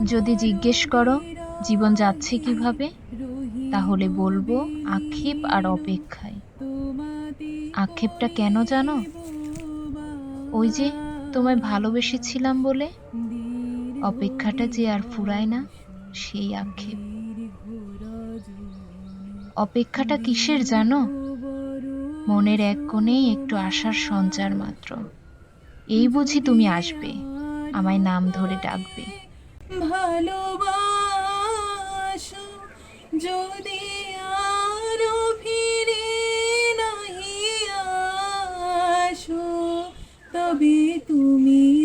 যদি জিজ্ঞেস করো জীবন যাচ্ছে কিভাবে, তাহলে বলবো আক্ষেপ আর অপেক্ষায়। আক্ষেপটা কেন জানো? ওই যে তোমায় ভালোবেসেছিলাম বলে। অপেক্ষাটা যে আর ফুরায় না, সেই আক্ষেপ। অপেক্ষাটা কিসের জানো? মনের এক কোণেই একটু আশার সঞ্চার মাত্র। এই বুঝি তুমি আসবে, আমায় নাম ধরে ডাকবে। ভালোবাসো যদি আরো ফিরে নাহি আসো, তবে তুমি